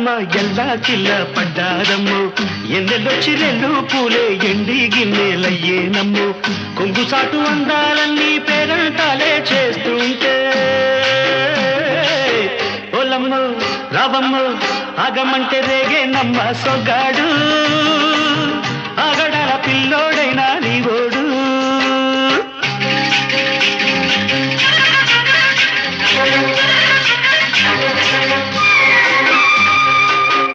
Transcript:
రాధమ్మ ఎల్లా కిల్ల పడ్డారమ్ము ఎన్నెల్లొచ్చి రెండు పూలే ఎండి గిన్నెలయ్యేనమ్ము కొంగు సాటు అందాలన్నీ పేరంటాలే చేస్తుంటే ఓలమ్ము రావమ్ము ఆగమంటే రేగే నమ్మ సొగ్గాడు ఆగడాల పిల్లోడైనా